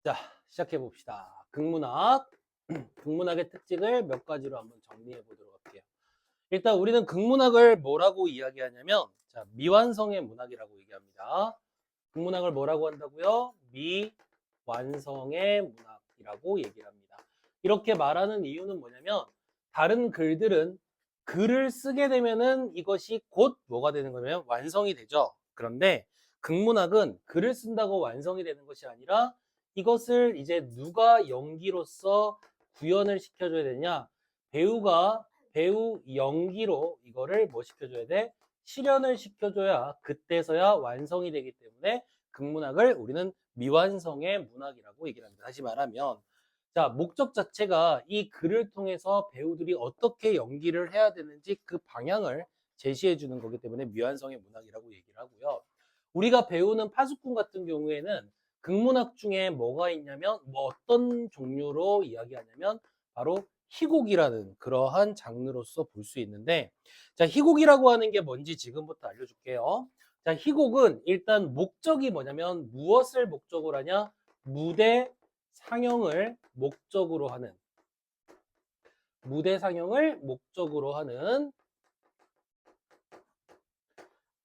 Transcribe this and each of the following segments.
자, 시작해 봅시다. 극문학. 극문학의 특징을 몇 가지로 한번 정리해 보도록 할게요. 일단 우리는 극문학을 뭐라고 이야기하냐면, 자, 미완성의 문학이라고 얘기합니다. 극문학을 뭐라고 한다고요? 미완성의 문학이라고 얘기를 합니다. 이렇게 말하는 이유는 뭐냐면, 다른 글들은 글을 쓰게 되면은 이것이 곧 뭐가 되는 거냐면 완성이 되죠. 그런데 극문학은 글을 쓴다고 완성이 되는 것이 아니라 이것을 이제 누가 연기로서 구현을 시켜줘야 되냐? 배우 연기로 이거를 뭐 시켜줘야 돼? 실현을 시켜줘야 그때서야 완성이 되기 때문에 극문학을 우리는 미완성의 문학이라고 얘기를 합니다. 다시 말하면, 자, 목적 자체가 이 글을 통해서 배우들이 어떻게 연기를 해야 되는지 그 방향을 제시해 주는 거기 때문에 미완성의 문학이라고 얘기를 하고요. 우리가 배우는 파수꾼 같은 경우에는 극문학 중에 뭐가 있냐면 어떤 종류로 이야기하냐면 바로 희곡이라는 그러한 장르로서 볼 수 있는데, 자, 희곡이라고 하는 게 뭔지 지금부터 알려줄게요. 자, 희곡은 일단 목적이 뭐냐면 무엇을 목적으로 하냐? 무대 상영을 목적으로 하는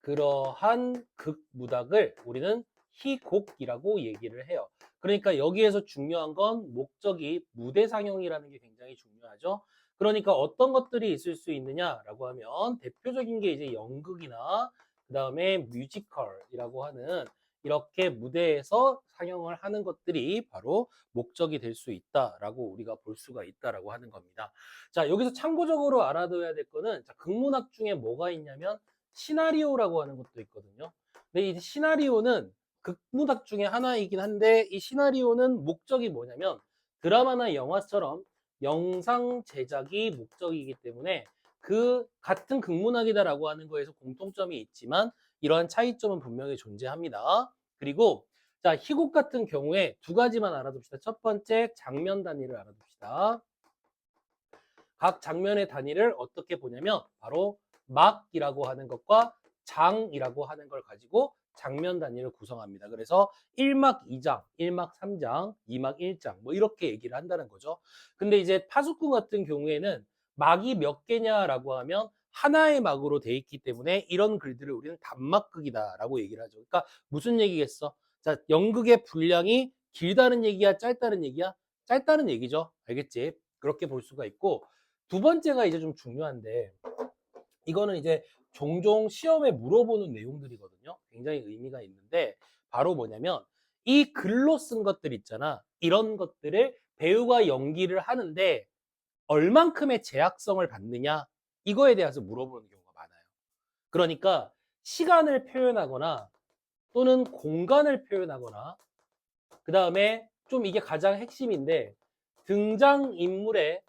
그러한 극무닭을 우리는 희곡이라고 얘기를 해요. 그러니까 여기에서 중요한 건 목적이 무대 상영이라는 게 굉장히 중요하죠. 그러니까 어떤 것들이 있을 수 있느냐라고 하면 대표적인 게 이제 연극이나 그 다음에 뮤지컬이라고 하는 이렇게 무대에서 상영을 하는 것들이 바로 목적이 될 수 있다라고 우리가 볼 수가 있다라고 하는 겁니다. 자, 여기서 참고적으로 알아둬야 될 거는, 자, 극문학 중에 뭐가 있냐면 시나리오라고 하는 것도 있거든요. 근데 이 시나리오는 극문학 중에 하나이긴 한데, 이 시나리오는 목적이 뭐냐면 드라마나 영화처럼 영상 제작이 목적이기 때문에 그 같은 극문학이다라고 하는 거에서 공통점이 있지만 이러한 차이점은 분명히 존재합니다. 그리고 자, 희곡 같은 경우에 두 가지만 알아둡시다. 첫 번째, 장면 단위를 알아둡시다. 각 장면의 단위를 어떻게 보냐면 바로 막이라고 하는 것과 장이라고 하는 걸 가지고 장면 단위를 구성합니다. 그래서 1막 2장, 1막 3장, 2막 1장 뭐 이렇게 얘기를 한다는 거죠. 근데 이제 파수꾼 같은 경우에는 막이 몇 개냐라고 하면 하나의 막으로 돼 있기 때문에 이런 글들을 우리는 단막극이다라고 얘기를 하죠. 그러니까 무슨 얘기겠어? 자, 연극의 분량이 길다는 얘기야, 짧다는 얘기야? 짧다는 얘기죠. 알겠지? 그렇게 볼 수가 있고, 두 번째가 이제 좀 중요한데, 이거는 이제 종종 시험에 물어보는 내용들이거든요. 굉장히 의미가 있는데, 바로 뭐냐면 이 글로 쓴 것들 있잖아. 이런 것들을 배우가 연기를 하는데 얼만큼의 제약성을 받느냐, 이거에 대해서 물어보는 경우가 많아요. 그러니까 시간을 표현하거나 또는 공간을 표현하거나, 그 다음에 좀 이게 가장 핵심인데 등장인물의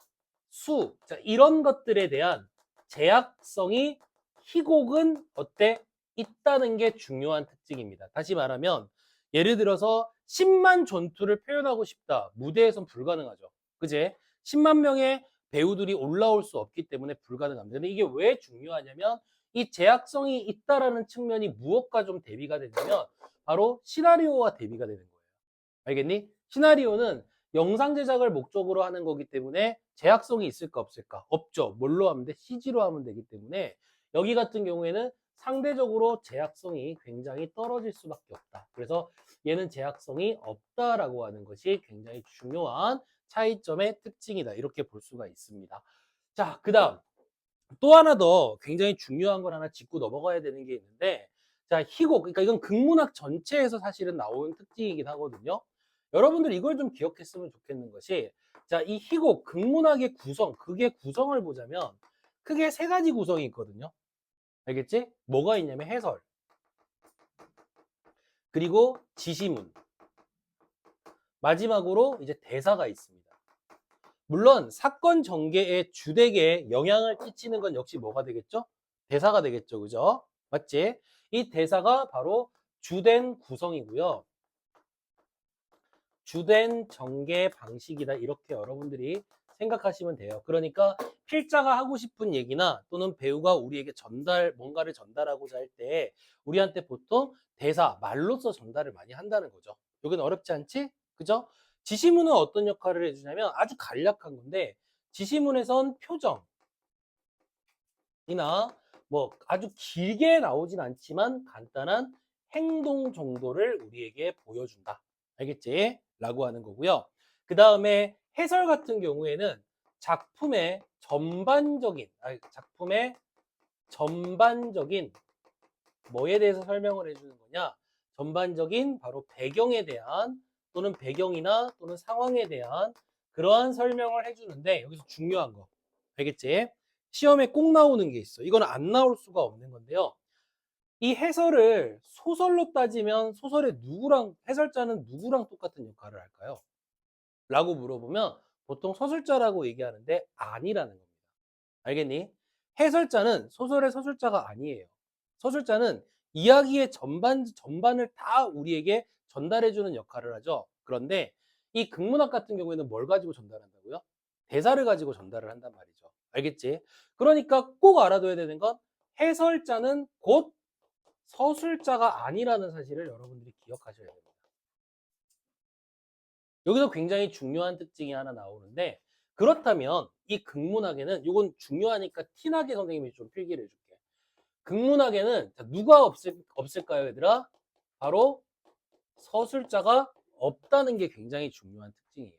수, 자, 이런 것들에 대한 제약성이 희곡은 어때? 있다는 게 중요한 특징입니다. 다시 말하면 예를 들어서 10만 전투를 표현하고 싶다. 무대에선 불가능하죠. 그제? 10만 명의 배우들이 올라올 수 없기 때문에 불가능합니다. 근데 이게 왜 중요하냐면 이 제약성이 있다라는 측면이 무엇과 좀 대비가 되냐면 바로 시나리오와 대비가 되는 거예요. 알겠니? 시나리오는 영상 제작을 목적으로 하는 거기 때문에 제약성이 있을까 없을까? 없죠. 뭘로 하면 돼? CG로 하면 되기 때문에 여기 같은 경우에는 상대적으로 제약성이 굉장히 떨어질 수밖에 없다. 그래서 얘는 제약성이 없다라고 하는 것이 굉장히 중요한 차이점의 특징이다. 이렇게 볼 수가 있습니다. 자, 그 다음 또 하나 더 굉장히 중요한 걸 하나 짚고 넘어가야 되는 게 있는데, 자, 희곡. 그러니까 이건 극문학 전체에서 사실은 나오는 특징이긴 하거든요. 여러분들 이걸 좀 기억했으면 좋겠는 것이, 자, 이 희곡, 극문학의 구성, 극의 구성을 보자면 크게 세 가지 구성이 있거든요. 알겠지? 뭐가 있냐면 해설, 그리고 지시문, 마지막으로 이제 대사가 있습니다. 물론 사건 전개에 주되게 영향을 끼치는 건 역시 뭐가 되겠죠? 대사가 되겠죠. 그죠? 맞지? 이 대사가 바로 주된 구성이고요. 주된 전개 방식이다. 이렇게 여러분들이 생각하시면 돼요. 그러니까 필자가 하고 싶은 얘기나 또는 배우가 우리에게 뭔가를 전달하고자 할 때 우리한테 보통 대사, 말로써 전달을 많이 한다는 거죠. 여기는 어렵지 않지? 그죠? 지시문은 어떤 역할을 해주냐면 아주 간략한 건데 지시문에선 표정이나 뭐 아주 길게 나오진 않지만 간단한 행동 정도를 우리에게 보여준다. 알겠지? 라고 하는 거고요. 그 다음에 해설 같은 경우에는 작품의 전반적인 뭐에 대해서 설명을 해주는 거냐? 전반적인 바로 배경에 대한 또는 배경이나 또는 상황에 대한 그러한 설명을 해주는데 여기서 중요한 거 알겠지? 시험에 꼭 나오는 게 있어. 이거는 안 나올 수가 없는 건데요. 이 해설을 소설로 따지면 소설의 해설자는 누구랑 똑같은 역할을 할까요? 라고 물어보면 보통 서술자라고 얘기하는데 아니라는 겁니다. 알겠니? 해설자는 소설의 서술자가 아니에요. 서술자는 이야기의 전반을 다 우리에게 전달해주는 역할을 하죠. 그런데 이 극문학 같은 경우에는 뭘 가지고 전달한다고요? 대사를 가지고 전달을 한단 말이죠. 알겠지? 그러니까 꼭 알아둬야 되는 건 해설자는 곧 서술자가 아니라는 사실을 여러분들이 기억하셔야 됩니다. 여기서 굉장히 중요한 특징이 하나 나오는데 그렇다면 이 극문학에는 이건 중요하니까 티나게 선생님이 좀 필기를 해줄게. 극문학에는 누가 없을까요, 얘들아? 바로 서술자가 없다는 게 굉장히 중요한 특징이에요.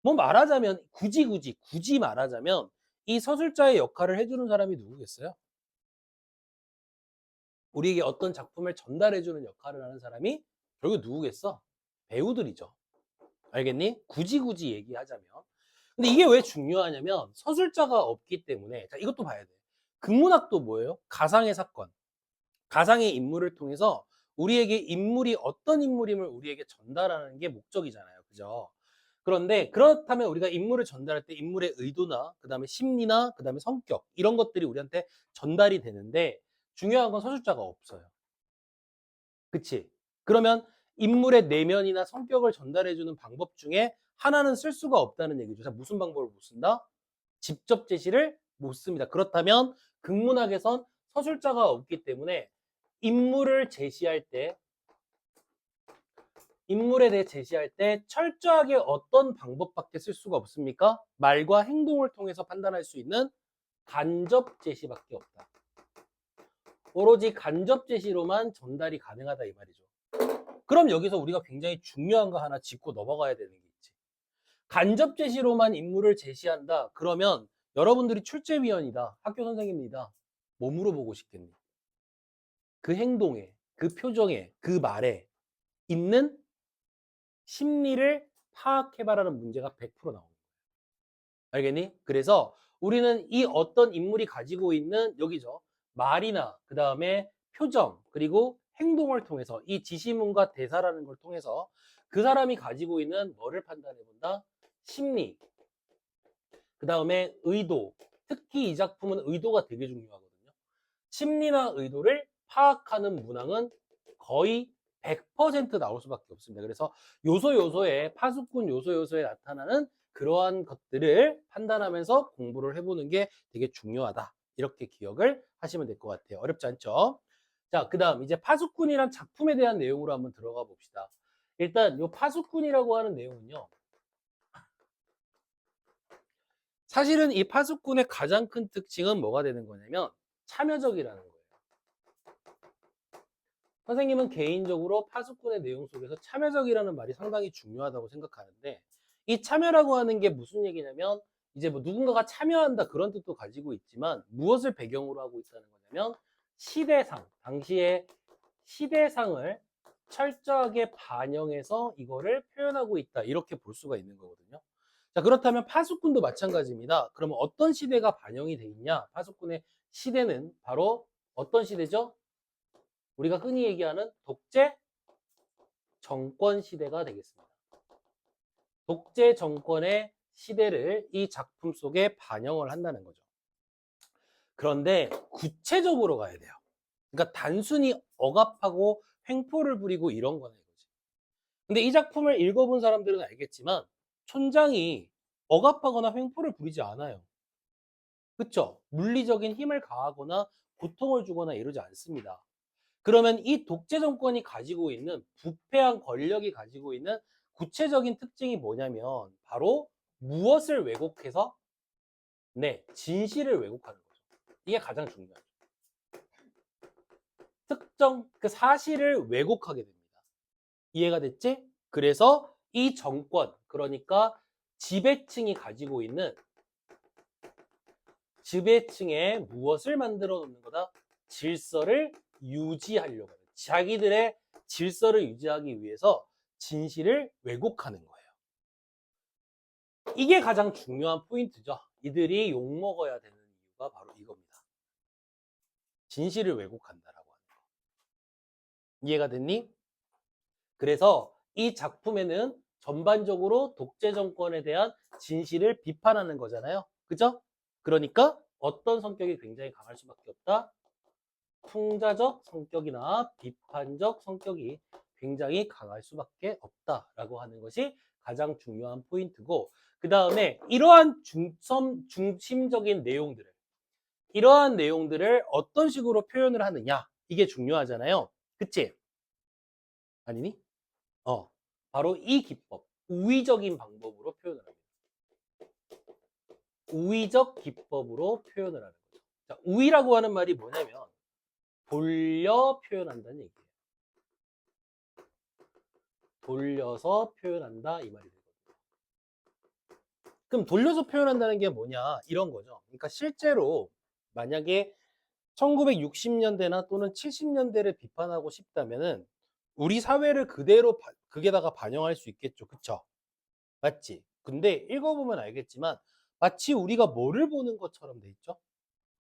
뭐 말하자면 굳이 말하자면 이 서술자의 역할을 해주는 사람이 누구겠어요? 우리에게 어떤 작품을 전달해주는 역할을 하는 사람이 결국 누구겠어? 배우들이죠. 알겠니? 굳이 얘기하자면. 근데 이게 왜 중요하냐면 서술자가 없기 때문에 자 이것도 봐야 돼. 극문학도 뭐예요? 가상의 사건, 가상의 인물을 통해서 우리에게 인물이 어떤 인물임을 우리에게 전달하는 게 목적이잖아요. 그죠? 그런데 그렇다면 우리가 인물을 전달할 때 인물의 의도나 그다음에 심리나 그다음에 성격 이런 것들이 우리한테 전달이 되는데 중요한 건 서술자가 없어요. 그치? 그러면 인물의 내면이나 성격을 전달해주는 방법 중에 하나는 쓸 수가 없다는 얘기죠. 자, 무슨 방법을 못 쓴다? 직접 제시를 못 씁니다. 그렇다면 극문학에선 서술자가 없기 때문에 인물을 제시할 때, 인물에 대해 제시할 때 철저하게 어떤 방법밖에 쓸 수가 없습니까? 말과 행동을 통해서 판단할 수 있는 간접 제시밖에 없다. 오로지 간접 제시로만 전달이 가능하다 이 말이죠. 그럼 여기서 우리가 굉장히 중요한 거 하나 짚고 넘어가야 되는 게 있지. 간접 제시로만 인물을 제시한다. 그러면 여러분들이 출제위원이다. 학교 선생님이다. 뭐 물어보고 싶겠니? 그 행동에, 그 표정에, 그 말에 있는 심리를 파악해봐라는 문제가 100% 나옵니다. 알겠니? 그래서 우리는 이 어떤 인물이 가지고 있는 여기죠. 말이나 그 다음에 표정 그리고 행동을 통해서 이 지시문과 대사라는 걸 통해서 그 사람이 가지고 있는 뭐를 판단해 본다? 심리, 그 다음에 의도. 특히 이 작품은 의도가 되게 중요하거든요. 심리나 의도를 파악하는 문항은 거의 100% 나올 수밖에 없습니다. 그래서 요소요소에 파수꾼 요소요소에 나타나는 그러한 것들을 판단하면서 공부를 해보는 게 되게 중요하다. 이렇게 기억을 하시면 될 것 같아요. 어렵지 않죠? 자, 그 다음 이제 파수꾼이란 작품에 대한 내용으로 한번 들어가 봅시다. 일단 이 파수꾼이라고 하는 내용은요. 사실은 이 파수꾼의 가장 큰 특징은 뭐가 되는 거냐면 참여적이라는 거예요. 선생님은 개인적으로 파수꾼의 내용 속에서 참여적이라는 말이 상당히 중요하다고 생각하는데 이 참여라고 하는 게 무슨 얘기냐면 이제 뭐 누군가가 참여한다 그런 뜻도 가지고 있지만 무엇을 배경으로 하고 있다는 거냐면 시대상, 당시의 시대상을 철저하게 반영해서 이거를 표현하고 있다 이렇게 볼 수가 있는 거거든요. 자, 그렇다면 파수꾼도 마찬가지입니다. 그러면 어떤 시대가 반영이 돼 있냐? 파수꾼의 시대는 바로 어떤 시대죠? 우리가 흔히 얘기하는 독재 정권 시대가 되겠습니다. 독재 정권의 시대를 이 작품 속에 반영을 한다는 거죠. 그런데 구체적으로 가야 돼요. 그러니까 단순히 억압하고 횡포를 부리고 이런 거는 이거지. 근데 이 작품을 읽어본 사람들은 알겠지만 촌장이 억압하거나 횡포를 부리지 않아요. 그쵸? 물리적인 힘을 가하거나 고통을 주거나 이러지 않습니다. 그러면 이 독재 정권이 가지고 있는 부패한 권력이 가지고 있는 구체적인 특징이 뭐냐면 바로 무엇을 왜곡해서 진실을 왜곡하는 거죠. 이게 가장 중요하죠. 특정 그 사실을 왜곡하게 됩니다. 이해가 됐지? 그래서 이 정권, 그러니까 지배층이 가지고 있는 지배층에 무엇을 만들어 놓는 거다? 질서를 유지하려고 해요. 자기들의 질서를 유지하기 위해서 진실을 왜곡하는 거예요. 이게 가장 중요한 포인트죠. 이들이 욕먹어야 되는 이유가 바로 이겁니다. 진실을 왜곡한다라고 하는 거. 이해가 됐니? 그래서 이 작품에는 전반적으로 독재 정권에 대한 진실을 비판하는 거잖아요. 그죠? 그러니까 어떤 성격이 굉장히 강할 수밖에 없다? 풍자적 성격이나 비판적 성격이 굉장히 강할 수밖에 없다라고 하는 것이 가장 중요한 포인트고, 그 다음에 이러한 중심적인 내용들을, 이러한 내용들을 어떤 식으로 표현을 하느냐, 이게 중요하잖아요. 그치? 아니니? 바로 이 기법, 우위적인 방법으로 표현을 합니다. 우위적 기법으로 표현을 하는 거죠. 자, 우위라고 하는 말이 뭐냐면 돌려 표현한다는 얘기예요. 돌려서 표현한다 이 말이 되거든요. 그럼 돌려서 표현한다는 게 뭐냐 이런 거죠. 그러니까 실제로 만약에 1960년대나 또는 70년대를 비판하고 싶다면은 우리 사회를 그대로 극에다가 반영할 수 있겠죠. 그쵸? 맞지? 근데 읽어보면 알겠지만 마치 우리가 뭐를 보는 것처럼 돼 있죠?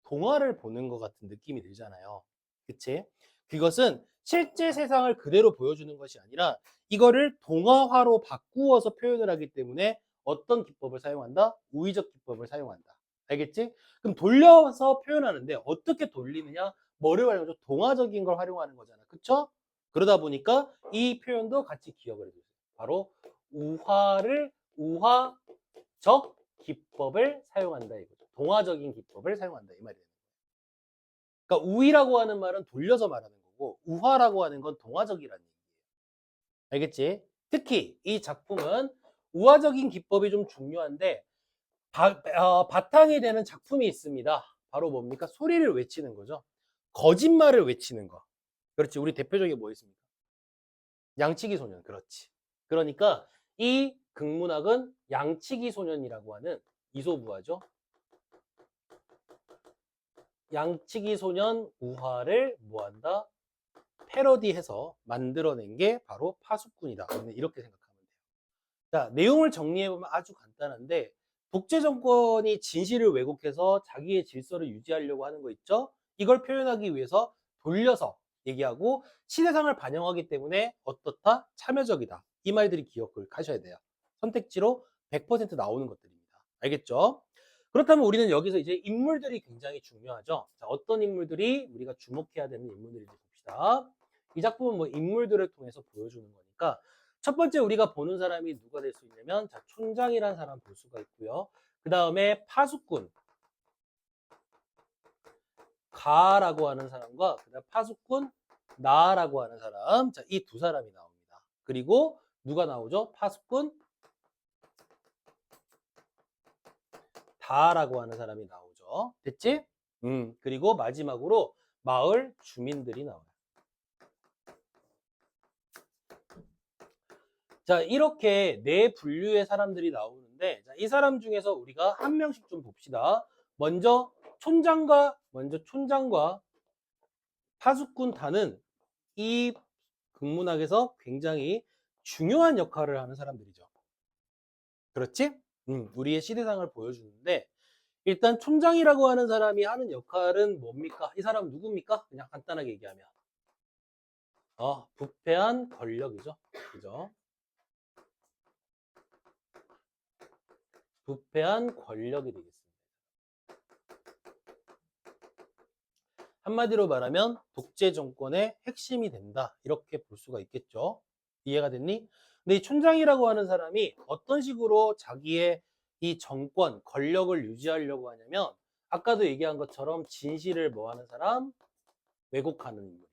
동화를 보는 것 같은 느낌이 들잖아요. 그치? 그것은 실제 세상을 그대로 보여주는 것이 아니라 이거를 동화화로 바꾸어서 표현을 하기 때문에 어떤 기법을 사용한다? 우의적 기법을 사용한다. 알겠지? 그럼 돌려서 표현하는데 어떻게 돌리느냐? 뭐를 활용하죠? 동화적인 걸 활용하는 거잖아. 그쵸? 그러다 보니까 이 표현도 같이 기억을 해주세요. 바로 우화적 기법을 사용한다 이거죠. 동화적인 기법을 사용한다 이 말이에요. 그러니까 우위라고 하는 말은 돌려서 말하는 거고 우화라고 하는 건 동화적이라는 얘기예요. 알겠지? 특히 이 작품은 우화적인 기법이 좀 중요한데 바탕이 되는 작품이 있습니다. 바로 뭡니까? 소리를 외치는 거죠. 거짓말을 외치는 거. 그렇지. 우리 대표적인 뭐 있습니까? 양치기 소년. 그렇지. 그러니까 이 극문학은 양치기 소년이라고 하는 이소부화죠. 양치기 소년 우화를 뭐한다? 패러디해서 만들어낸 게 바로 파수꾼이다. 이렇게 생각하면 돼요. 자, 내용을 정리해보면 아주 간단한데 독재 정권이 진실을 왜곡해서 자기의 질서를 유지하려고 하는 거 있죠? 이걸 표현하기 위해서 돌려서 얘기하고 시대상을 반영하기 때문에 어떻다? 참여적이다. 이 말들이 기억을 하셔야 돼요. 선택지로 100% 나오는 것들입니다. 알겠죠? 그렇다면 우리는 여기서 이제 인물들이 굉장히 중요하죠. 자, 어떤 인물들이 우리가 주목해야 되는 인물들인지 봅시다. 이 작품은 뭐 인물들을 통해서 보여주는 거니까 첫 번째 우리가 보는 사람이 누가 될 수 있냐면 자, 촌장이라는 사람 볼 수가 있고요. 그 다음에 파수꾼 가라고 하는 사람과 그다음 파수꾼 나라고 하는 사람, 자, 이 두 사람이 나옵니다. 그리고 누가 나오죠? 파수꾼 다라고 하는 사람이 나오죠. 됐지? 그리고 마지막으로 마을 주민들이 나와요. 자, 이렇게 네 분류의 사람들이 나오는데 자, 이 사람 중에서 우리가 한 명씩 좀 봅시다. 먼저 촌장과 파수꾼 단은 이 극문학에서 굉장히 중요한 역할을 하는 사람들이죠. 그렇지? 우리의 시대상을 보여주는데 일단 촌장이라고 하는 사람이 하는 역할은 뭡니까? 이 사람 누굽니까? 그냥 간단하게 얘기하면 부패한 권력이죠. 그죠? 부패한 권력이 되겠습니다. 한마디로 말하면 독재 정권의 핵심이 된다. 이렇게 볼 수가 있겠죠. 이해가 됐니? 근데 이 촌장이라고 하는 사람이 어떤 식으로 자기의 이 정권, 권력을 유지하려고 하냐면 아까도 얘기한 것처럼 진실을 뭐 하는 사람? 왜곡하는 인물이에요.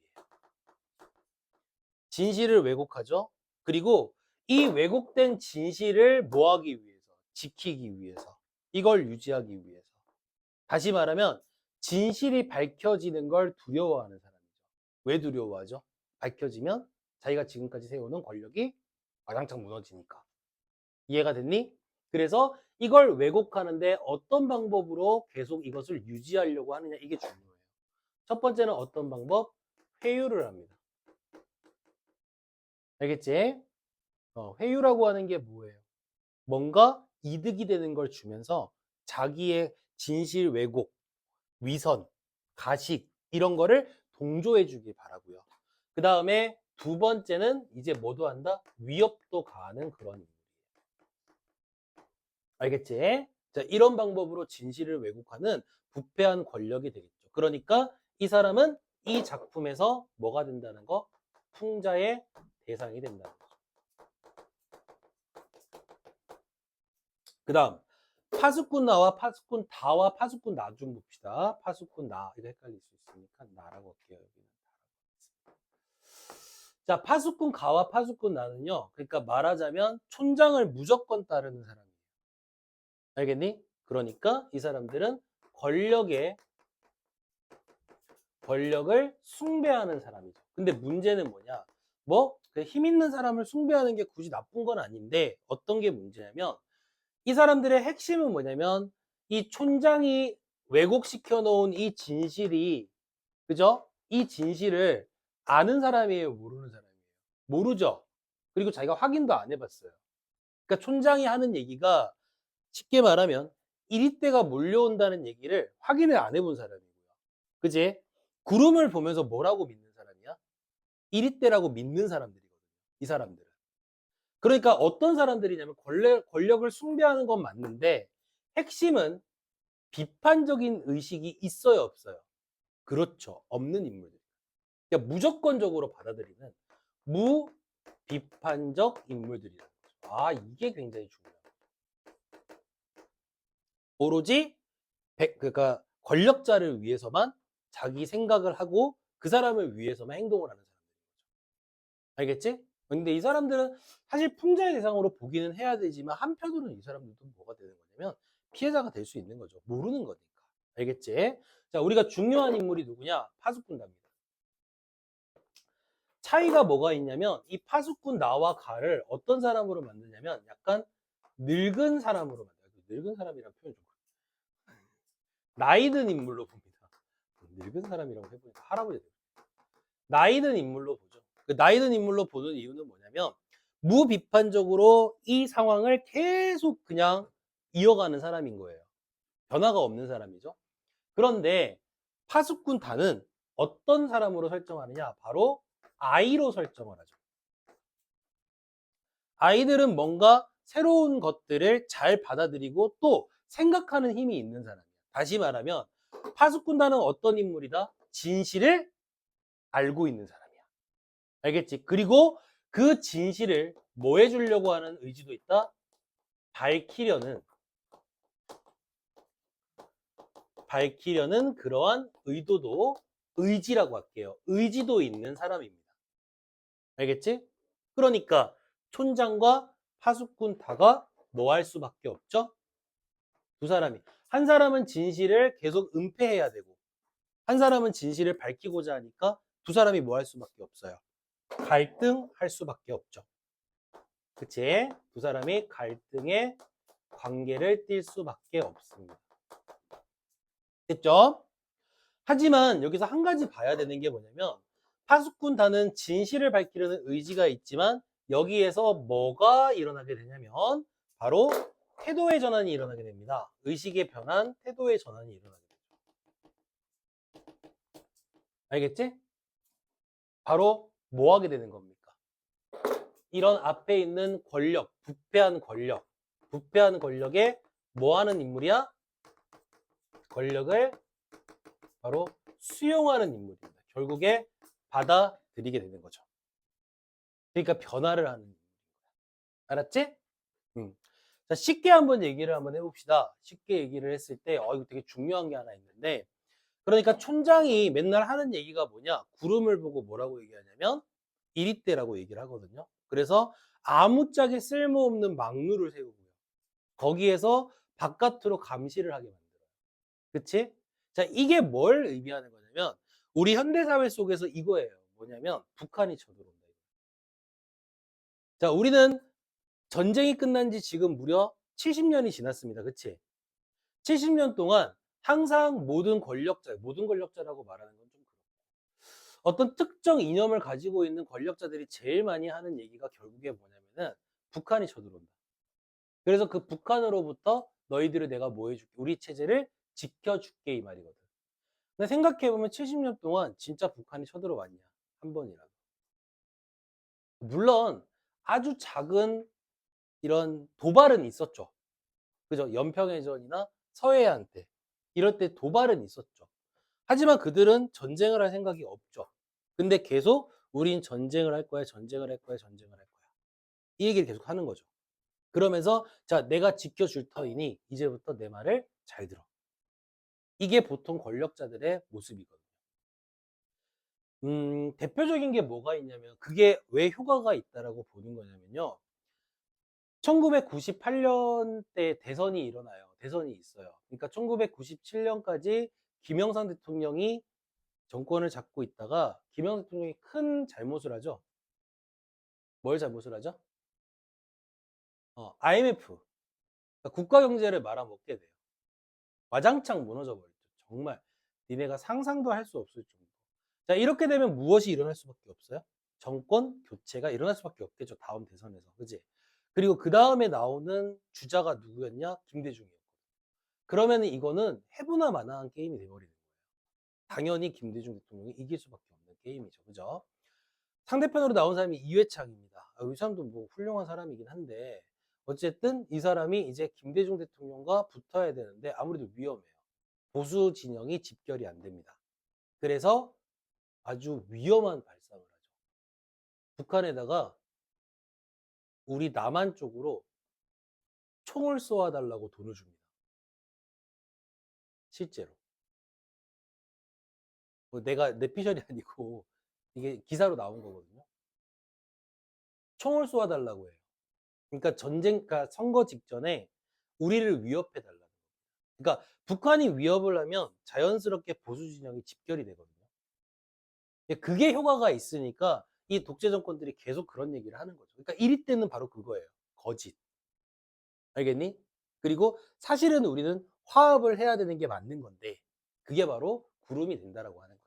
진실을 왜곡하죠. 그리고 이 왜곡된 진실을 뭐 하기 위해서? 지키기 위해서. 이걸 유지하기 위해서. 다시 말하면 진실이 밝혀지는 걸 두려워하는 사람이죠. 왜 두려워하죠? 밝혀지면 자기가 지금까지 세워놓은 권력이 와장창 무너지니까. 이해가 됐니? 그래서 이걸 왜곡하는데 어떤 방법으로 계속 이것을 유지하려고 하느냐, 이게 중요해요. 첫 번째는 어떤 방법? 회유를 합니다. 알겠지? 회유라고 하는 게 뭐예요? 뭔가 이득이 되는 걸 주면서 자기의 진실 왜곡, 위선, 가식 이런 거를 동조해 주길 바라고요. 그 다음에 두 번째는 이제 뭐도 한다? 위협도 가하는 그런 인물이에요. 알겠지? 자, 이런 방법으로 진실을 왜곡하는 부패한 권력이 되겠죠. 그러니까 이 사람은 이 작품에서 뭐가 된다는 거? 풍자의 대상이 된다는 거죠. 그 다음 파수꾼 나와 파수꾼 다와 파수꾼 나 좀 봅시다. 파수꾼 나 이거 헷갈릴 수 있으니까 나라고 할게요. 여기는 자, 파수꾼 가와 파수꾼 나는요. 그러니까 말하자면 촌장을 무조건 따르는 사람이에요. 알겠니? 그러니까 이 사람들은 권력을 숭배하는 사람이죠. 근데 문제는 뭐냐? 힘 있는 사람을 숭배하는 게 굳이 나쁜 건 아닌데 어떤 게 문제냐면 이 사람들의 핵심은 뭐냐면 이 촌장이 왜곡시켜 놓은 이 진실이, 그죠? 이 진실을 아는 사람이에요, 모르는 사람이에요? 모르죠. 그리고 자기가 확인도 안 해봤어요. 그러니까 촌장이 하는 얘기가 쉽게 말하면 1위대가 몰려온다는 얘기를 확인을 안 해본 사람이고요. 그지? 구름을 보면서 뭐라고 믿는 사람이야? 1위대라고 믿는 사람들이거든요. 이 사람들은. 그러니까 어떤 사람들이냐면 권력을 숭배하는 건 맞는데 핵심은 비판적인 의식이 있어요, 없어요? 그렇죠. 없는 인물들. 그러니까 무조건적으로 받아들이는 무비판적 인물들이라는 거죠. 아, 이게 굉장히 중요해요. 오로지 그러니까 권력자를 위해서만 자기 생각을 하고 그 사람을 위해서만 행동을 하는 사람들인 거죠. 알겠지? 근데 이 사람들은 사실 풍자의 대상으로 보기는 해야 되지만 한편으로는 이 사람들도 뭐가 되는 거냐면 피해자가 될 수 있는 거죠. 모르는 거니까. 알겠지? 자, 우리가 중요한 인물이 누구냐? 파수꾼답니다. 차이가 뭐가 있냐면 이 파수꾼 나와 가를 어떤 사람으로 만드냐면 약간 늙은 사람으로 만들어요. 늙은 사람이라는 표현 좀 나이 든 인물로 봅니다. 늙은 사람이라고 해보니까 할아버지 돼요. 나이 든 인물로 보죠. 그 나이 든 인물로 보는 이유는 뭐냐면 무비판적으로 이 상황을 계속 그냥 이어가는 사람인 거예요. 변화가 없는 사람이죠. 그런데 파수꾼 단은 어떤 사람으로 설정하느냐? 바로 아이로 설정을 하죠. 아이들은 뭔가 새로운 것들을 잘 받아들이고 또 생각하는 힘이 있는 사람이야. 다시 말하면 파수꾼단은 어떤 인물이다? 진실을 알고 있는 사람이야. 알겠지? 그리고 그 진실을 뭐 해주려고 하는 의지도 있다? 밝히려는 그러한 의도도, 의지라고 할게요. 의지도 있는 사람입니다. 알겠지? 그러니까 촌장과 파수꾼 다가 뭐 할 수밖에 없죠? 두 사람이. 한 사람은 진실을 계속 은폐해야 되고 한 사람은 진실을 밝히고자 하니까 두 사람이 뭐 할 수밖에 없어요? 갈등할 수밖에 없죠. 그치? 두 사람이 갈등의 관계를 띌 수밖에 없습니다. 됐죠? 하지만 여기서 한 가지 봐야 되는 게 뭐냐면 파수꾼 단은 진실을 밝히려는 의지가 있지만 여기에서 뭐가 일어나게 되냐면 바로 태도의 전환이 일어나게 됩니다. 의식의 변환, 태도의 전환이 일어나게 되죠. 알겠지? 바로 뭐 하게 되는 겁니까? 이런 앞에 있는 권력, 부패한 권력에 뭐 하는 인물이야? 권력을 바로 수용하는 인물입니다. 결국에 받아들이게 되는 거죠. 그러니까 변화를 하는 인물인 거야. 알았지? 자, 쉽게 한번 얘기를 한번 해봅시다. 쉽게 얘기를 했을 때, 이거 되게 중요한 게 하나 있는데, 그러니까 촌장이 맨날 하는 얘기가 뭐냐? 구름을 보고 뭐라고 얘기하냐면, 이리떼라고 얘기를 하거든요. 그래서 아무짝에 쓸모없는 막루를 세우고요. 거기에서 바깥으로 감시를 하게 만들어요. 그치? 자, 이게 뭘 의미하는 거냐면 우리 현대사회 속에서 이거예요. 뭐냐면 북한이 쳐들어온다. 자, 우리는 전쟁이 끝난 지 지금 무려 70년이 지났습니다. 그치? 70년 동안 항상 모든 권력자라고 말하는 건 좀 그렇고, 어떤 특정 이념을 가지고 있는 권력자들이 제일 많이 하는 얘기가 결국에 뭐냐면은 북한이 쳐들어온다. 그래서 그 북한으로부터 너희들을 내가 뭐 해줄게? 우리 체제를 지켜줄게 이 말이거든. 근데 생각해보면 70년 동안 진짜 북한이 쳐들어왔냐? 한 번이라도. 물론 아주 작은 이런 도발은 있었죠. 그죠? 연평해전이나 서해안 때. 이럴 때 도발은 있었죠. 하지만 그들은 전쟁을 할 생각이 없죠. 근데 계속 우린 전쟁을 할 거야, 전쟁을 할 거야, 전쟁을 할 거야. 이 얘기를 계속 하는 거죠. 그러면서 자, 내가 지켜줄 터이니 이제부터 내 말을 잘 들어. 이게 보통 권력자들의 모습이거든요. 대표적인 게 뭐가 있냐면 그게 왜 효과가 있다라고 보는 거냐면요. 1998년대 대선이 일어나요. 대선이 있어요. 그러니까 1997년까지 김영삼 대통령이 정권을 잡고 있다가 김영삼 대통령이 큰 잘못을 하죠. 뭘 잘못을 하죠? IMF. 그러니까 국가 경제를 말아먹게 돼요. 와장창 무너져 버렸죠. 정말 니네가 상상도 할 수 없을 정도. 자, 이렇게 되면 무엇이 일어날 수밖에 없어요? 정권 교체가 일어날 수밖에 없겠죠. 다음 대선에서. 그지? 그리고 그 다음에 나오는 주자가 누구였냐? 김대중이었고. 그러면 이거는 해보나 마나한 게임이 돼버리는 거예요. 당연히 김대중 대통령이 이길 수밖에 없는 게임이죠. 그죠? 상대편으로 나온 사람이 이회창입니다. 이 사람도 뭐 훌륭한 사람이긴 한데 어쨌든 이 사람이 이제 김대중 대통령과 붙어야 되는데 아무래도 위험해요. 보수 진영이 집결이 안 됩니다. 그래서 아주 위험한 발상을 하죠. 북한에다가 우리 남한 쪽으로 총을 쏘아달라고 돈을 줍니다. 실제로. 뭐 내가 내 피셜이 아니고 이게 기사로 나온 거거든요. 총을 쏘아달라고 해요. 그러니까 그러니까 선거 직전에 우리를 위협해 달라고. 그러니까 북한이 위협을 하면 자연스럽게 보수 진영이 집결이 되거든요. 그게 효과가 있으니까 이 독재 정권들이 계속 그런 얘기를 하는 거죠. 그러니까 1위 때는 바로 그거예요. 거짓. 알겠니? 그리고 사실은 우리는 화합을 해야 되는 게 맞는 건데 그게 바로 구름이 된다라고 하는 거죠.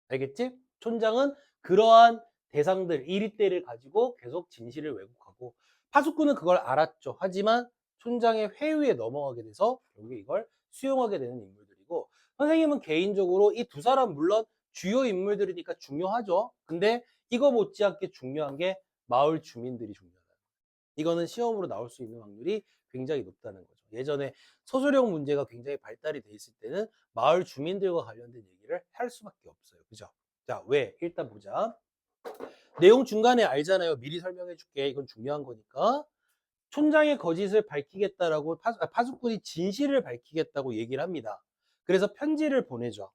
알겠지? 촌장은 그러한 대상들 1위 때를 가지고 계속 진실을 왜곡하고 파수꾼은 그걸 알았죠. 하지만 촌장의 회유에 넘어가게 돼서 결국에 이걸 수용하게 되는 인물들이고 선생님은 개인적으로 이 두 사람 물론 주요 인물들이니까 중요하죠. 근데 이거 못지않게 중요한 게 마을 주민들이 중요하다. 이거는 시험으로 나올 수 있는 확률이 굉장히 높다는 거죠. 예전에 소수령 문제가 굉장히 발달이 돼 있을 때는 마을 주민들과 관련된 얘기를 할 수밖에 없어요. 그죠? 자, 왜? 일단 보자. 내용 중간에 알잖아요. 미리 설명해 줄게. 이건 중요한 거니까. 촌장의 거짓을 밝히겠다라고 파수꾼이 진실을 밝히겠다고 얘기를 합니다. 그래서 편지를 보내죠.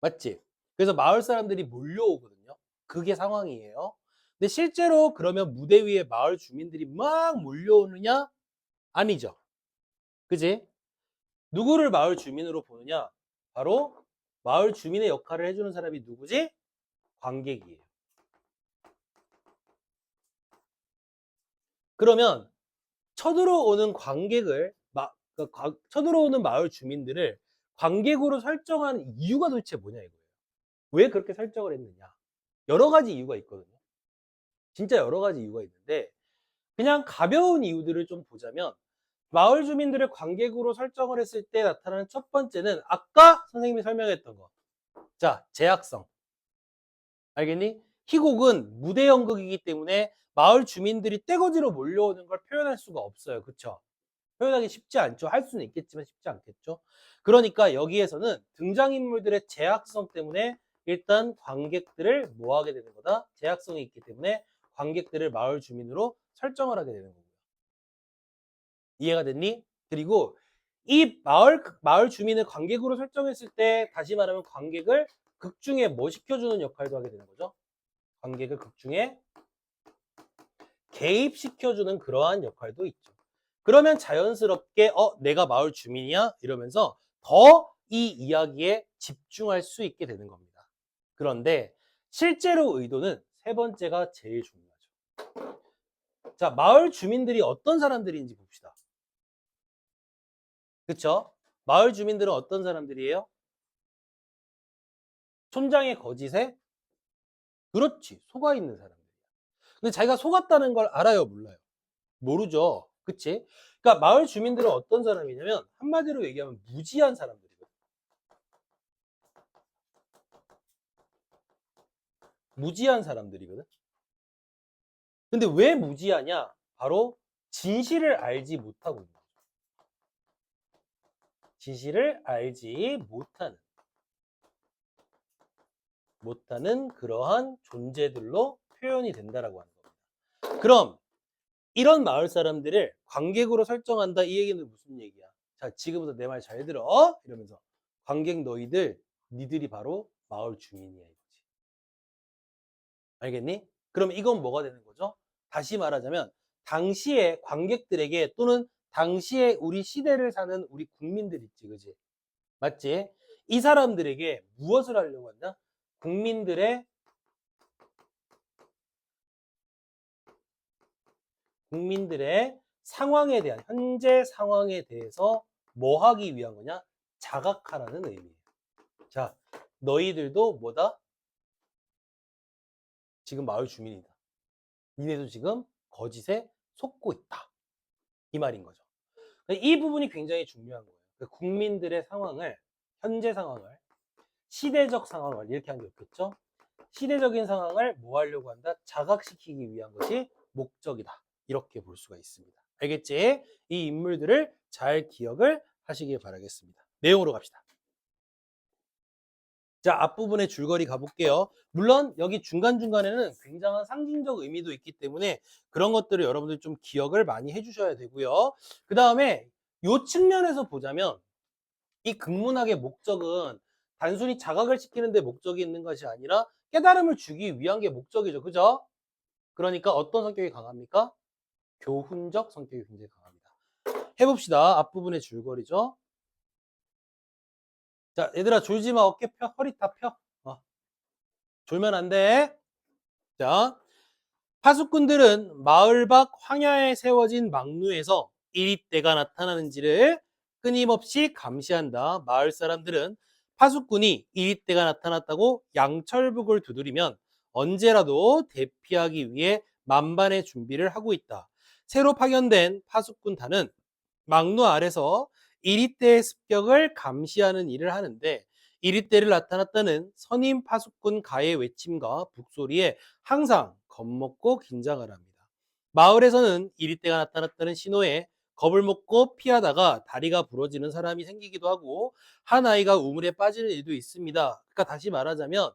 맞지? 그래서 마을 사람들이 몰려오거든요. 그게 상황이에요. 근데 실제로 그러면 무대 위에 마을 주민들이 막 몰려오느냐? 아니죠. 그지? 누구를 마을 주민으로 보느냐? 바로 마을 주민의 역할을 해주는 사람이 누구지? 관객이에요. 그러면 쳐들어오는 쳐들어오는 마을 주민들을 관객으로 설정한 이유가 도대체 뭐냐 이거예요. 왜 그렇게 설정을 했느냐? 여러 가지 이유가 있거든요. 진짜 여러 가지 이유가 있는데 그냥 가벼운 이유들을 좀 보자면 마을 주민들을 관객으로 설정을 했을 때 나타나는 첫 번째는 아까 선생님이 설명했던 거. 자, 제약성. 알겠니? 희곡은 무대 연극이기 때문에 마을 주민들이 떼거지로 몰려오는 걸 표현할 수가 없어요. 그쵸? 표현하기 쉽지 않죠. 할 수는 있겠지만 쉽지 않겠죠. 그러니까 여기에서는 등장인물들의 제약성 때문에 일단 관객들을 뭐 하게 되는 거다? 제약성이 있기 때문에 관객들을 마을 주민으로 설정을 하게 되는 거고요. 이해가 됐니? 그리고 이 마을 주민을 관객으로 설정했을 때 다시 말하면 관객을 극 중에 뭐 시켜주는 역할도 하게 되는 거죠. 관객을 극 중에 개입시켜주는 그러한 역할도 있죠. 그러면 자연스럽게 내가 마을 주민이야? 이러면서 더 이 이야기에 집중할 수 있게 되는 겁니다. 그런데 실제로 의도는 세 번째가 제일 중요하죠. 자, 마을 주민들이 어떤 사람들인지 봅시다. 그쵸? 마을 주민들은 어떤 사람들이에요? 촌장의 거짓에 그렇지 속아 있는 사람들. 근데 자기가 속았다는 걸 알아요, 몰라요? 모르죠. 그치? 그러니까 마을 주민들은 어떤 사람이냐면 한마디로 얘기하면 무지한 사람들이거든. 무지한 사람들이거든. 근데 왜 무지하냐? 바로 진실을 알지 못하고 있는 거죠. 진실을 알지 못하는 그러한 존재들로 표현이 된다라고 하는 겁니다. 그럼 이런 마을 사람들을 관객으로 설정한다 이 얘기는 무슨 얘기야? 자, 지금부터 내 말 잘 들어. 이러면서 관객 너희들 니들이 바로 마을 주민이야 이거지. 알겠니? 그럼 이건 뭐가 되는 거죠? 다시 말하자면 당시에 관객들에게 또는 당시에 우리 시대를 사는 우리 국민들 있지, 그지? 맞지? 이 사람들에게 무엇을 하려고 한다? 국민들의 상황에 대한 현재 상황에 대해서 뭐 하기 위한 거냐? 자각하라는 의미예요. 자, 너희들도 뭐다? 지금 마을 주민이다. 니네도 지금 거짓에 속고 있다. 이 말인 거죠. 이 부분이 굉장히 중요한 거예요. 국민들의 상황을, 현재 상황을, 시대적 상황을 이렇게 한 게 없겠죠? 시대적인 상황을 뭐 하려고 한다? 자각시키기 위한 것이 목적이다. 이렇게 볼 수가 있습니다. 알겠지? 이 인물들을 잘 기억을 하시길 바라겠습니다. 내용으로 갑시다. 자, 앞부분의 줄거리 가볼게요. 물론 여기 중간중간에는 굉장한 상징적 의미도 있기 때문에 그런 것들을 여러분들 좀 기억을 많이 해주셔야 되고요. 그 다음에 이 측면에서 보자면 이 극문학의 목적은 단순히 자각을 시키는 데 목적이 있는 것이 아니라 깨달음을 주기 위한 게 목적이죠. 그죠? 그러니까 어떤 성격이 강합니까? 교훈적 성격이 굉장히 강합니다. 해봅시다. 앞부분의 줄거리죠. 자, 얘들아 졸지 마. 어깨 펴. 허리 다 펴. 졸면 안 돼. 자, 파수꾼들은 마을 밖 황야에 세워진 망루에서 이리떼가 나타나는지를 끊임없이 감시한다. 마을 사람들은 파수꾼이 이리떼가 나타났다고 양철북을 두드리면 언제라도 대피하기 위해 만반의 준비를 하고 있다. 새로 파견된 파수꾼단은 망루 아래서 이리떼의 습격을 감시하는 일을 하는데 이리떼를 나타났다는 선임 파수꾼 가의 외침과 북소리에 항상 겁먹고 긴장을 합니다. 마을에서는 이리떼가 나타났다는 신호에 겁을 먹고 피하다가 다리가 부러지는 사람이 생기기도 하고 한 아이가 우물에 빠지는 일도 있습니다. 그러니까 다시 말하자면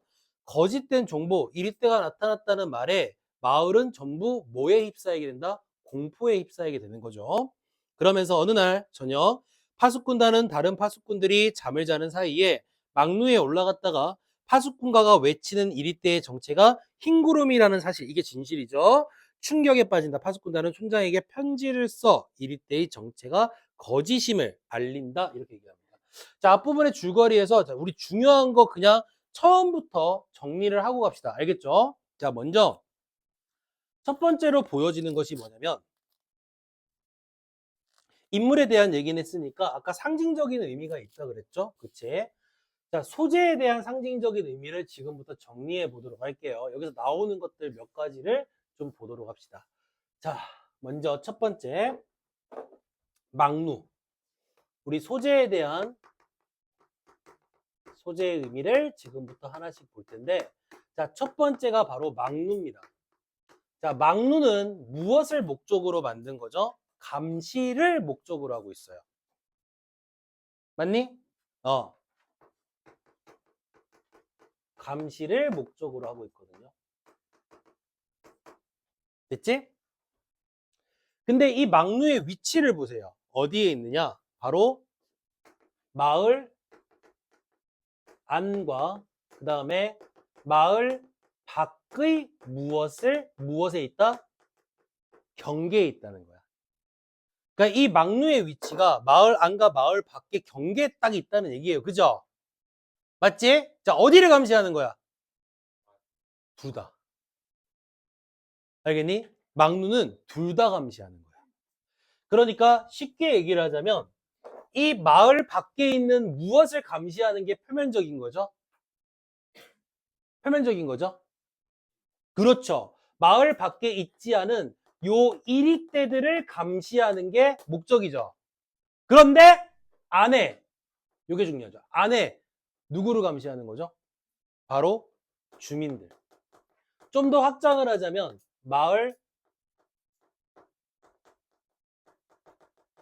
거짓된 정보, 이리떼가 나타났다는 말에 마을은 전부 뭐에 휩싸이게 된다? 공포에 휩싸이게 되는 거죠. 그러면서 어느 날 저녁 파수꾼단은 다른 파수꾼들이 잠을 자는 사이에 망루에 올라갔다가 파수꾼가가 외치는 이리떼의 정체가 흰구름이라는 사실, 이게 진실이죠. 충격에 빠진다. 파수꾼단은 촌장에게 편지를 써 이리떼의 정체가 거짓임을 알린다. 이렇게 얘기합니다. 자, 앞부분의 줄거리에서 우리 중요한 거 그냥 처음부터 정리를 하고 갑시다. 알겠죠? 자, 먼저 첫 번째로 보여지는 것이 뭐냐면 인물에 대한 얘기는 했으니까 아까 상징적인 의미가 있다 그랬죠? 그치? 자, 소재에 대한 상징적인 의미를 지금부터 정리해 보도록 할게요. 여기서 나오는 것들 몇 가지를 좀 보도록 합시다. 자, 먼저 첫 번째, 망루. 우리 소재에 대한 소재의 의미를 지금부터 하나씩 볼 텐데, 자, 첫 번째가 바로 망루입니다. 자, 망루는 무엇을 목적으로 만든 거죠? 감시를 목적으로 하고 있어요. 맞니? 감시를 목적으로 하고 있거든요. 됐지? 근데 이 망루의 위치를 보세요. 어디에 있느냐? 바로 마을 안과 그 다음에 마을 밖의 무엇에 있다? 경계에 있다는 거야. 그러니까 이 막루의 위치가 마을 안과 마을 밖에 경계에 딱 있다는 얘기예요. 그죠? 맞지? 자, 어디를 감시하는 거야? 둘 다. 알겠니? 막루는 둘 다 감시하는 거야. 그러니까 쉽게 얘기를 하자면 이 마을 밖에 있는 무엇을 감시하는 게 표면적인 거죠? 표면적인 거죠? 그렇죠. 마을 밖에 있지 않은 요 이리떼들을 감시하는 게 목적이죠. 그런데 안에, 요게 중요하죠. 안에 누구를 감시하는 거죠? 바로 주민들. 좀 더 확장을 하자면 마을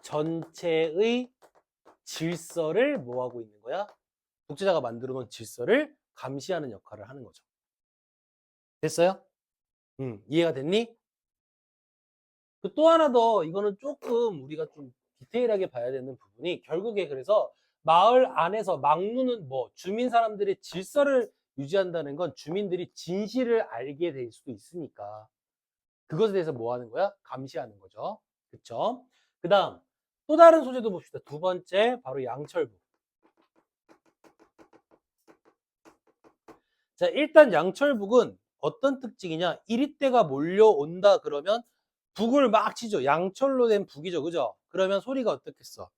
전체의 질서를 뭐 하고 있는 거야? 독재자가 만들어 놓은 질서를 감시하는 역할을 하는 거죠. 됐어요? 이해가 됐니? 또 하나 더 이거는 조금 우리가 좀 디테일하게 봐야 되는 부분이 결국에 그래서 마을 안에서 막루는 뭐 주민 사람들의 질서를 유지한다는 건 주민들이 진실을 알게 될 수도 있으니까 그것에 대해서 뭐 하는 거야? 감시하는 거죠. 그쵸? 그 다음 또 다른 소재도 봅시다. 두 번째 바로 양철북. 자, 일단 양철북은 어떤 특징이냐? 이리떼가 몰려온다 그러면 북을 막 치죠. 양철로 된 북이죠. 그죠? 그러면 소리가 어떻겠어?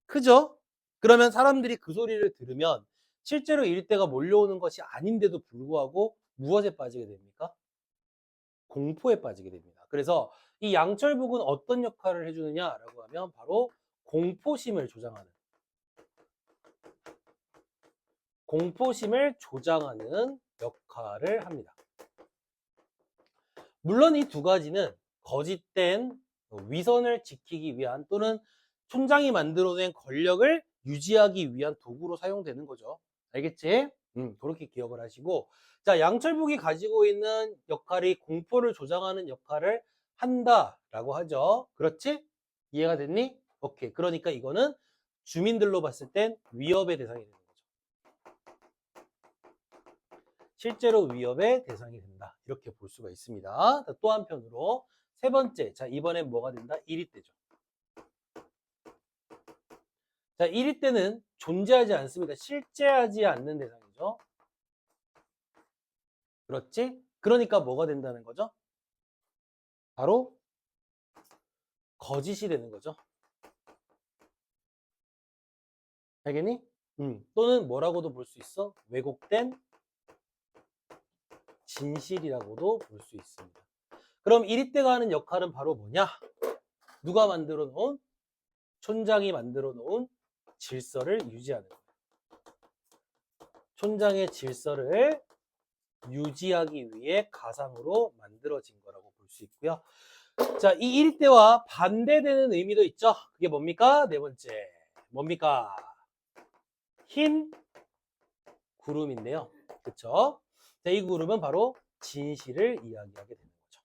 크죠? 그러면 사람들이 그 소리를 들으면 실제로 이리떼가 몰려오는 것이 아닌데도 불구하고 무엇에 빠지게 됩니까? 공포에 빠지게 됩니다. 그래서 이 양철북은 어떤 역할을 해주느냐라고 하면 바로 공포심을 조장하는 역할을 합니다. 물론 이 두 가지는 거짓된 위선을 지키기 위한 또는 촌장이 만들어낸 권력을 유지하기 위한 도구로 사용되는 거죠. 알겠지? 그렇게 기억을 하시고 자, 양철북이 가지고 있는 역할이 공포를 조장하는 역할을 한다라고 하죠. 그렇지? 이해가 됐니? 오케이. 그러니까 이거는 주민들로 봤을 땐 위협의 대상이 되는 거죠. 실제로 위협의 대상이 된다. 이렇게 볼 수가 있습니다. 또 한편으로 세 번째, 자 이번엔 뭐가 된다? 이리떼죠. 자, 이리떼는 존재하지 않습니다. 실제하지 않는 대상이죠. 그렇지? 그러니까 뭐가 된다는 거죠? 바로 거짓이 되는 거죠. 알겠니? 또는 뭐라고도 볼 수 있어? 왜곡된 진실이라고도 볼 수 있습니다. 그럼 이리떼가 하는 역할은 바로 뭐냐? 누가 만들어 놓은? 촌장이 만들어 놓은 질서를 유지하는 거예요. 촌장의 질서를 유지하기 위해 가상으로 만들어진 거라고 볼 수 있고요. 자, 이 일대와 반대되는 의미도 있죠. 그게 뭡니까? 네 번째. 뭡니까? 흰 구름인데요. 그쵸? 자, 이 구름은 바로 진실을 이야기하게 되는 거죠.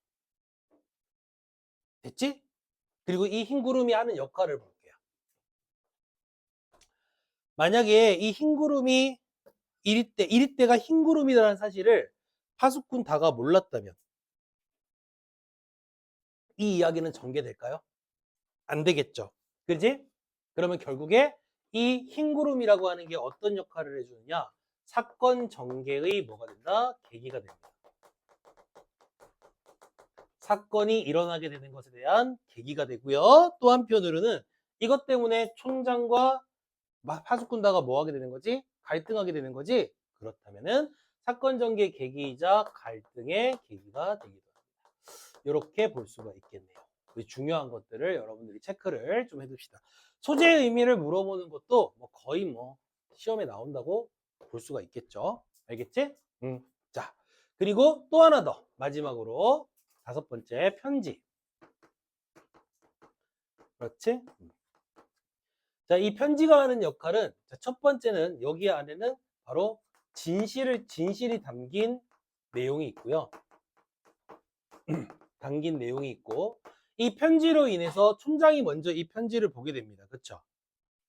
됐지? 그리고 이 흰 구름이 하는 역할을 볼게요. 만약에 이 흰 구름이 이리떼가 흰 구름이라는 사실을 파수꾼 다가 몰랐다면 이 이야기는 전개될까요? 안 되겠죠. 그지? 그러면 결국에 이 흰구름이라고 하는 게 어떤 역할을 해주느냐? 사건 전개의 뭐가 된다? 계기가 됩니다. 사건이 일어나게 되는 것에 대한 계기가 되고요. 또 한편으로는 이것 때문에 촌장과 파수꾼다가 뭐 하게 되는 거지? 갈등하게 되는 거지? 그렇다면은 사건 전개 계기이자 갈등의 계기가 되기도 합니다. 이렇게 볼 수가 있겠네요. 중요한 것들을 여러분들이 체크를 좀 해둡시다. 소재의 의미를 물어보는 것도 뭐 거의 뭐 시험에 나온다고 볼 수가 있겠죠. 알겠지? 자, 그리고 또 하나 더 마지막으로 다섯 번째 편지. 그렇지? 자, 이 편지가 하는 역할은 자, 첫 번째는 여기 안에는 바로 진실이 담긴 내용이 있고요. 담긴 내용이 있고 이 편지로 인해서 촌장이 먼저 이 편지를 보게 됩니다. 그쵸?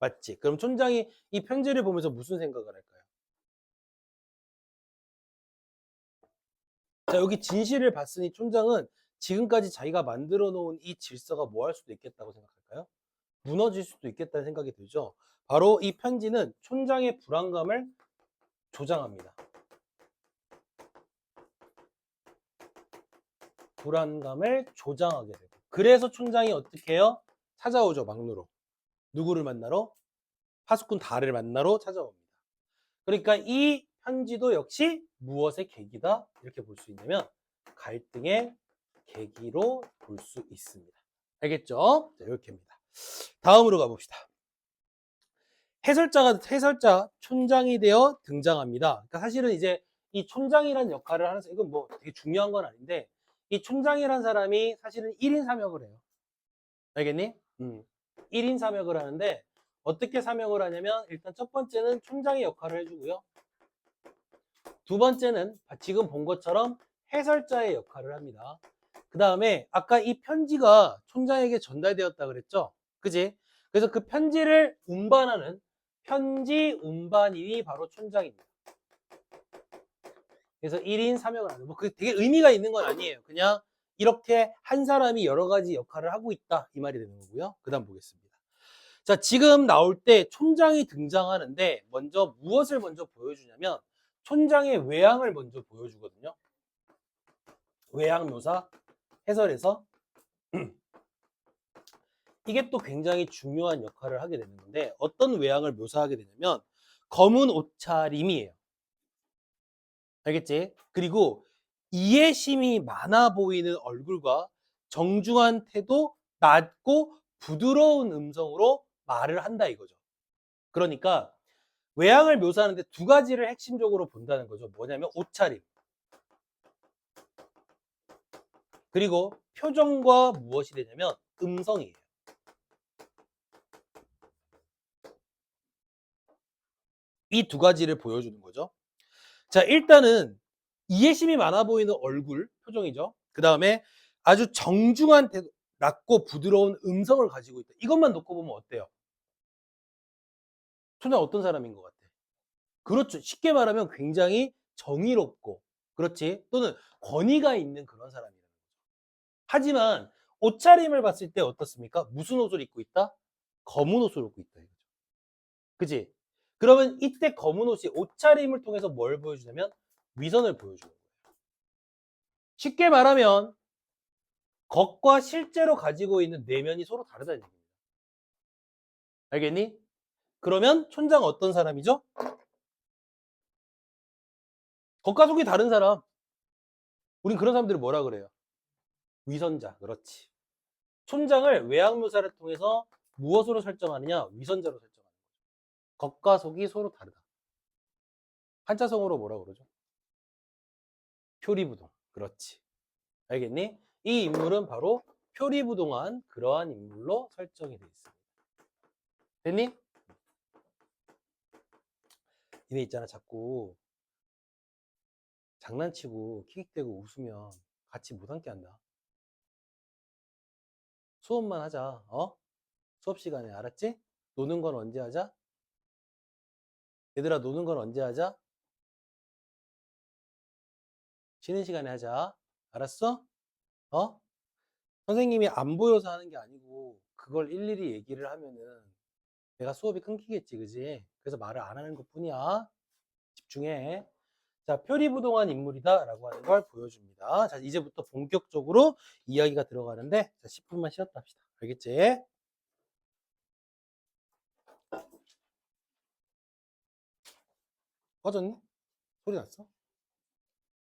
맞지? 그럼 촌장이 이 편지를 보면서 무슨 생각을 할까요? 자, 여기 진실을 봤으니 촌장은 지금까지 자기가 만들어 놓은 이 질서가 뭐 할 수도 있겠다고 생각할까요? 무너질 수도 있겠다는 생각이 들죠. 바로 이 편지는 촌장의 불안감을 조장합니다. 불안감을 조장하게 되고. 그래서 촌장이 어떻게 해요? 찾아오죠, 막루로. 누구를 만나러? 파수꾼 달을 만나러 찾아옵니다. 그러니까 이 편지도 역시 무엇의 계기다? 이렇게 볼 수 있냐면 갈등의 계기로 볼 수 있습니다. 알겠죠? 자, 이렇게입니다. 다음으로 가봅시다. 해설자 촌장이 되어 등장합니다. 그러니까 사실은 이제 이 촌장이라는 역할을 하는 이건 뭐 되게 중요한 건 아닌데 이 촌장이라는 사람이 사실은 1인 사역을 해요. 알겠니? 1인 사역을 하는데 어떻게 사역을 하냐면 일단 첫 번째는 촌장의 역할을 해주고요. 두 번째는 지금 본 것처럼 해설자의 역할을 합니다. 그 다음에 아까 이 편지가 촌장에게 전달되었다 그랬죠? 그지? 그래서 그 편지를 운반하는 편지 운반인이 바로 촌장입니다. 그래서 1인 3역을 하는 뭐 그게 되게 의미가 있는 건 아니에요. 그냥 이렇게 한 사람이 여러 가지 역할을 하고 있다 이 말이 되는 거고요. 그 다음 보겠습니다. 자, 지금 나올 때 촌장이 등장하는데 먼저 무엇을 먼저 보여주냐면 촌장의 외양을 먼저 보여주거든요. 외양 묘사 해설에서 이게 또 굉장히 중요한 역할을 하게 되는 건데 어떤 외양을 묘사하게 되냐면 검은 옷차림이에요. 알겠지? 그리고 이해심이 많아 보이는 얼굴과 정중한 태도, 낮고 부드러운 음성으로 말을 한다 이거죠. 그러니까 외양을 묘사하는데 두 가지를 핵심적으로 본다는 거죠. 뭐냐면 옷차림 그리고 표정과 무엇이 되냐면 음성이에요. 이 두 가지를 보여주는 거죠. 자, 일단은 이해심이 많아 보이는 얼굴, 표정이죠. 그 다음에 아주 정중한 태도, 낮고 부드러운 음성을 가지고 있다. 이것만 놓고 보면 어때요? 촌장 어떤 사람인 것 같아? 그렇죠. 쉽게 말하면 굉장히 정의롭고, 그렇지? 또는 권위가 있는 그런 사람이라는 거죠. 하지만 옷차림을 봤을 때 어떻습니까? 무슨 옷을 입고 있다? 검은 옷을 입고 있다. 이거죠. 그지? 그러면 이때 검은 옷이 옷차림을 통해서 뭘 보여주냐면 위선을 보여주는 거예요. 쉽게 말하면 겉과 실제로 가지고 있는 내면이 서로 다르다는 얘기입니다. 알겠니? 그러면 촌장은 어떤 사람이죠? 겉과 속이 다른 사람. 우린 그런 사람들을 뭐라 그래요? 위선자. 그렇지. 촌장을 외양묘사를 통해서 무엇으로 설정하느냐? 위선자로 설정하는 거죠. 겉과 속이 서로 다르다. 한자성어로 뭐라 그러죠? 표리부동. 그렇지. 알겠니? 이 인물은 바로 표리부동한 그러한 인물로 설정이 되어 있습니다. 됐니? 니네 있잖아. 자꾸 장난치고 킥킥대고 웃으면 같이 못 앉게 한다. 수업만 하자. 어? 수업 시간에 알았지? 노는 건 언제 하자? 얘들아 노는 건 언제 하자? 쉬는 시간에 하자. 알았어? 어? 선생님이 안 보여서 하는 게 아니고 그걸 일일이 얘기를 하면은 내가 수업이 끊기겠지, 그지? 그래서 말을 안 하는 것뿐이야. 집중해. 자, 표리부동한 인물이다라고 하는 걸 보여줍니다. 자, 이제부터 본격적으로 이야기가 들어가는데 자, 10분만 쉬었다 합시다. 알겠지? 꺼졌니? 소리 났어?